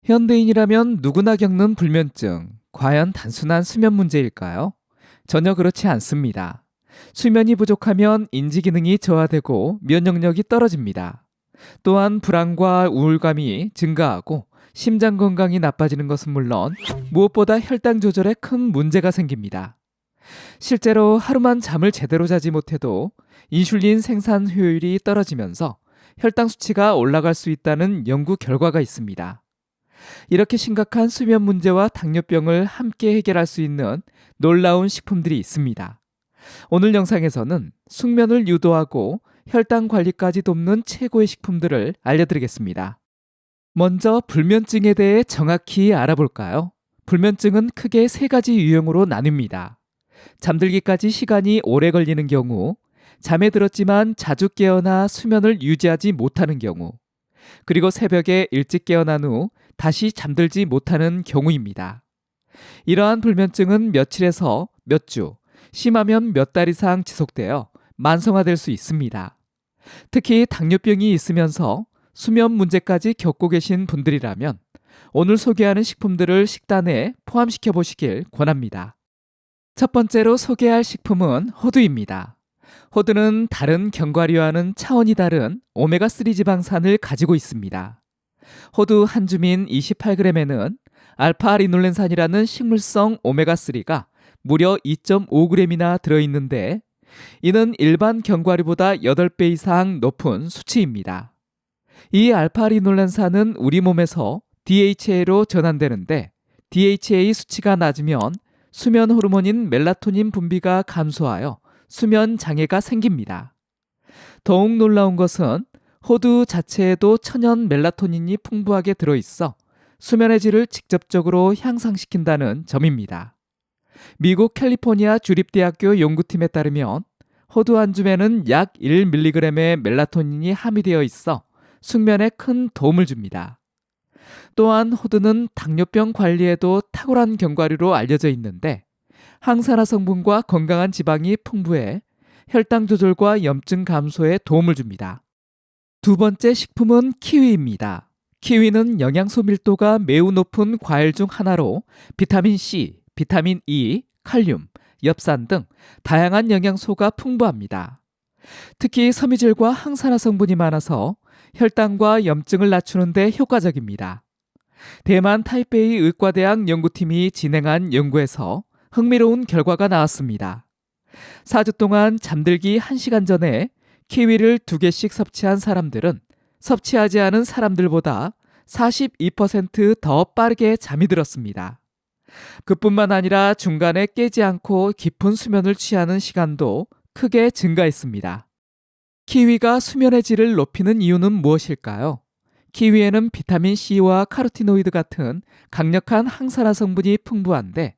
현대인이라면 누구나 겪는 불면증, 과연 단순한 수면 문제일까요? 전혀 그렇지 않습니다. 수면이 부족하면 인지 기능이 저하되고 면역력이 떨어집니다. 또한 불안과 우울감이 증가하고 심장 건강이 나빠지는 것은 물론 무엇보다 혈당 조절에 큰 문제가 생깁니다. 실제로 하루만 잠을 제대로 자지 못해도 인슐린 생산 효율이 떨어지면서 혈당 수치가 올라갈 수 있다는 연구 결과가 있습니다. 이렇게 심각한 수면 문제와 당뇨병을 함께 해결할 수 있는 놀라운 식품들이 있습니다. 오늘 영상에서는 숙면을 유도하고 혈당 관리까지 돕는 최고의 식품들을 알려드리겠습니다. 먼저 불면증에 대해 정확히 알아볼까요? 불면증은 크게 세 가지 유형으로 나뉩니다. 잠들기까지 시간이 오래 걸리는 경우, 잠에 들었지만 자주 깨어나 수면을 유지하지 못하는 경우, 그리고 새벽에 일찍 깨어난 후 다시 잠들지 못하는 경우입니다. 이러한 불면증은 며칠에서 몇 주, 심하면 몇 달 이상 지속되어 만성화될 수 있습니다. 특히 당뇨병이 있으면서 수면 문제까지 겪고 계신 분들이라면 오늘 소개하는 식품들을 식단에 포함시켜 보시길 권합니다. 첫 번째로 소개할 식품은 호두입니다. 호두는 다른 견과류와는 차원이 다른 오메가3 지방산을 가지고 있습니다. 호두 한 줌인 28g에는 알파-리놀렌산이라는 식물성 오메가3가 무려 2.5g이나 들어있는데 이는 일반 견과류보다 8배 이상 높은 수치입니다. 이 알파-리놀렌산은 우리 몸에서 DHA로 전환되는데 DHA 수치가 낮으면 수면 호르몬인 멜라토닌 분비가 감소하여 수면 장애가 생깁니다. 더욱 놀라운 것은 호두 자체에도 천연 멜라토닌이 풍부하게 들어있어 수면의 질을 직접적으로 향상시킨다는 점입니다. 미국 캘리포니아 주립대학교 연구팀에 따르면 호두 한 줌에는 약 1mg의 멜라토닌이 함유되어 있어 숙면에 큰 도움을 줍니다. 또한 호두는 당뇨병 관리에도 탁월한 견과류로 알려져 있는데 항산화 성분과 건강한 지방이 풍부해 혈당 조절과 염증 감소에 도움을 줍니다. 두 번째 식품은 키위입니다. 키위는 영양소 밀도가 매우 높은 과일 중 하나로 비타민 C, 비타민 E, 칼륨, 엽산 등 다양한 영양소가 풍부합니다. 특히 섬유질과 항산화 성분이 많아서 혈당과 염증을 낮추는 데 효과적입니다. 대만 타이베이 의과대학 연구팀이 진행한 연구에서 흥미로운 결과가 나왔습니다. 4주 동안 잠들기 1시간 전에 키위를 2개씩 섭취한 사람들은 섭취하지 않은 사람들보다 42% 더 빠르게 잠이 들었습니다. 그뿐만 아니라 중간에 깨지 않고 깊은 수면을 취하는 시간도 크게 증가했습니다. 키위가 수면의 질을 높이는 이유는 무엇일까요? 키위에는 비타민 C와 카로티노이드 같은 강력한 항산화 성분이 풍부한데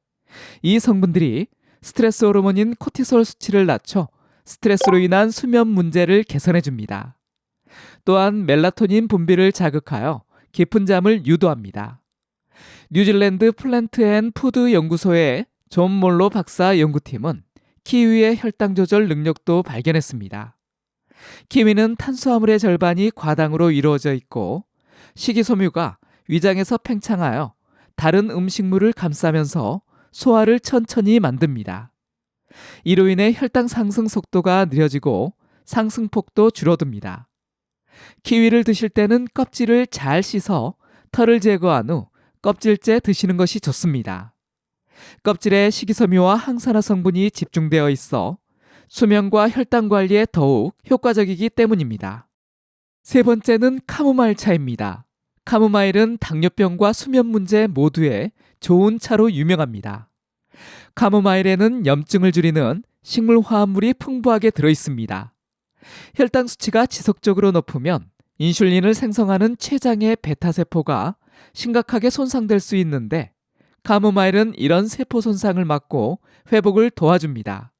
이 성분들이 스트레스 호르몬인 코티솔 수치를 낮춰 스트레스로 인한 수면 문제를 개선해 줍니다. 또한 멜라토닌 분비를 자극하여 깊은 잠을 유도합니다. 뉴질랜드 플랜트 앤 푸드 연구소의 존 몰로 박사 연구팀은 키위의 혈당 조절 능력도 발견했습니다. 키위는 탄수화물의 절반이 과당으로 이루어져 있고 식이섬유가 위장에서 팽창하여 다른 음식물을 감싸면서 소화를 천천히 만듭니다. 이로 인해 혈당 상승 속도가 느려지고 상승폭도 줄어듭니다. 키위를 드실 때는 껍질을 잘 씻어 털을 제거한 후 껍질째 드시는 것이 좋습니다. 껍질에 식이섬유와 항산화 성분이 집중되어 있어 수면과 혈당 관리에 더욱 효과적이기 때문입니다. 세 번째는 카모마일 차입니다. 카모마일은 당뇨병과 수면 문제 모두에 좋은 차로 유명합니다. 카모마일에는 염증을 줄이는 식물 화합물이 풍부하게 들어있습니다. 혈당 수치가 지속적으로 높으면 인슐린을 생성하는 췌장의 베타세포가 심각하게 손상될 수 있는데 카모마일은 이런 세포 손상을 막고 회복을 도와줍니다.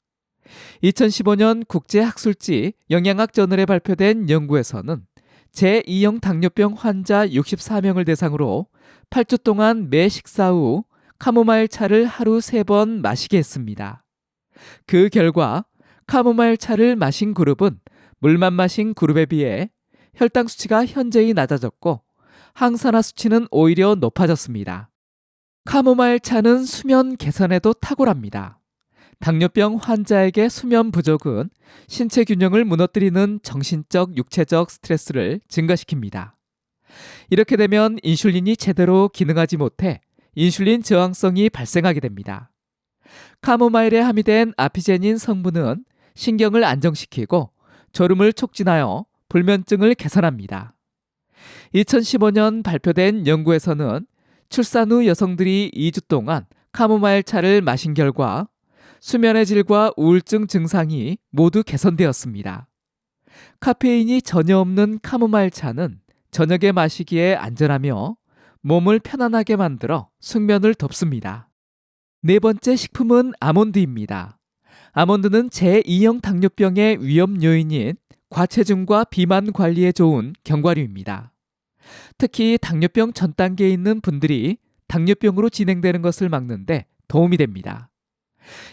2015년 국제학술지 영양학 저널에 발표된 연구에서는 제2형 당뇨병 환자 64명을 대상으로 8주 동안 매 식사 후 카모마일 차를 하루 3번 마시게 했습니다. 그 결과 카모마일 차를 마신 그룹은 물만 마신 그룹에 비해 혈당 수치가 현저히 낮아졌고 항산화 수치는 오히려 높아졌습니다. 카모마일 차는 수면 개선에도 탁월합니다. 당뇨병 환자에게 수면 부족은 신체 균형을 무너뜨리는 정신적, 육체적 스트레스를 증가시킵니다. 이렇게 되면 인슐린이 제대로 기능하지 못해 인슐린 저항성이 발생하게 됩니다. 카모마일에 함유된 아피제닌 성분은 신경을 안정시키고 졸음을 촉진하여 불면증을 개선합니다. 2015년 발표된 연구에서는 출산 후 여성들이 2주 동안 카모마일 차를 마신 결과 수면의 질과 우울증 증상이 모두 개선되었습니다. 카페인이 전혀 없는 카모마일 차는 저녁에 마시기에 안전하며 몸을 편안하게 만들어 숙면을 돕습니다. 네 번째 식품은 아몬드입니다. 아몬드는 제2형 당뇨병의 위험 요인인 과체중과 비만 관리에 좋은 견과류입니다. 특히 당뇨병 전 단계에 있는 분들이 당뇨병으로 진행되는 것을 막는데 도움이 됩니다.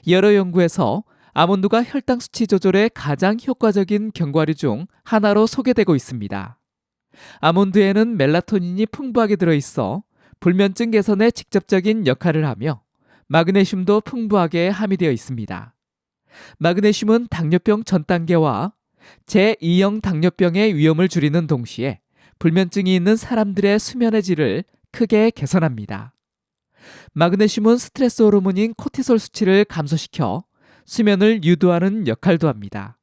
여러 연구에서 아몬드가 혈당 수치 조절에 가장 효과적인 견과류 중 하나로 소개되고 있습니다. 아몬드에는 멜라토닌이 풍부하게 들어있어 불면증 개선에 직접적인 역할을 하며 마그네슘도 풍부하게 함유되어 있습니다. 마그네슘은 당뇨병 전 단계와 제2형 당뇨병의 위험을 줄이는 동시에 불면증이 있는 사람들의 수면의 질을 크게 개선합니다. 마그네슘은 스트레스 호르몬인 코티솔 수치를 감소시켜 수면을 유도하는 역할도 합니다.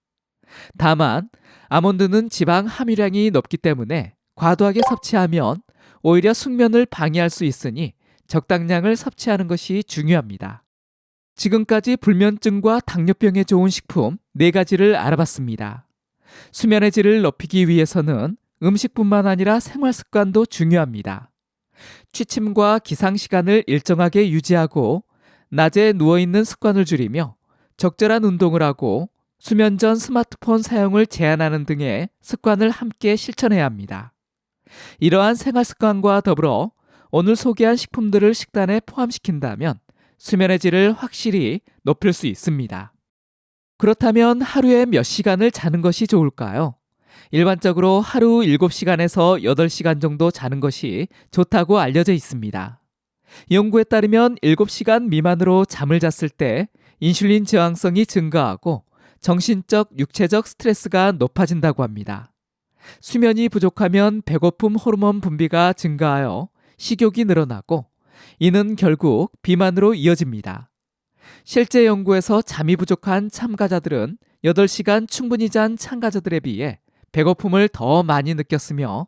다만 아몬드는 지방 함유량이 높기 때문에 과도하게 섭취하면 오히려 숙면을 방해할 수 있으니 적당량을 섭취하는 것이 중요합니다. 지금까지 불면증과 당뇨병에 좋은 식품 4가지를 알아봤습니다. 수면의 질을 높이기 위해서는 음식뿐만 아니라 생활 습관도 중요합니다. 취침과 기상 시간을 일정하게 유지하고 낮에 누워있는 습관을 줄이며 적절한 운동을 하고 수면 전 스마트폰 사용을 제한하는 등의 습관을 함께 실천해야 합니다. 이러한 생활 습관과 더불어 오늘 소개한 식품들을 식단에 포함시킨다면 수면의 질을 확실히 높일 수 있습니다. 그렇다면 하루에 몇 시간을 자는 것이 좋을까요? 일반적으로 하루 7시간에서 8시간 정도 자는 것이 좋다고 알려져 있습니다. 연구에 따르면 7시간 미만으로 잠을 잤을 때 인슐린 저항성이 증가하고 정신적, 육체적 스트레스가 높아진다고 합니다. 수면이 부족하면 배고픔 호르몬 분비가 증가하여 식욕이 늘어나고 이는 결국 비만으로 이어집니다. 실제 연구에서 잠이 부족한 참가자들은 8시간 충분히 잔 참가자들에 비해 배고픔을 더 많이 느꼈으며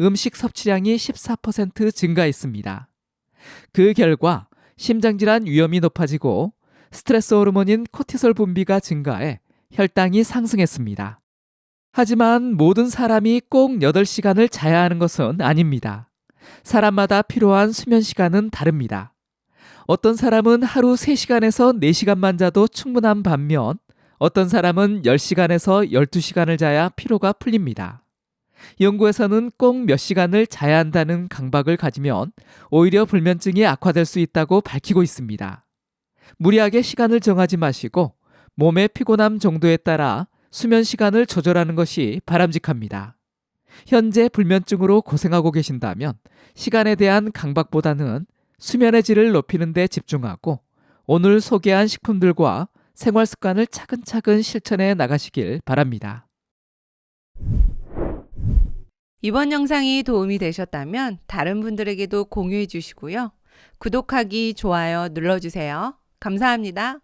음식 섭취량이 14% 증가했습니다. 그 결과 심장질환 위험이 높아지고 스트레스 호르몬인 코티솔 분비가 증가해 혈당이 상승했습니다. 하지만 모든 사람이 꼭 8시간을 자야 하는 것은 아닙니다. 사람마다 필요한 수면 시간은 다릅니다. 어떤 사람은 하루 3시간에서 4시간만 자도 충분한 반면 어떤 사람은 10시간에서 12시간을 자야 피로가 풀립니다. 연구에서는 꼭 몇 시간을 자야 한다는 강박을 가지면 오히려 불면증이 악화될 수 있다고 밝히고 있습니다. 무리하게 시간을 정하지 마시고 몸의 피곤함 정도에 따라 수면 시간을 조절하는 것이 바람직합니다. 현재 불면증으로 고생하고 계신다면 시간에 대한 강박보다는 수면의 질을 높이는 데 집중하고 오늘 소개한 식품들과 생활 습관을 차근차근 실천해 나가시길 바랍니다. 이번 영상이 도움이 되셨다면 다른 분들에게도 공유해 주시고요. 구독하기, 좋아요 눌러주세요. 감사합니다.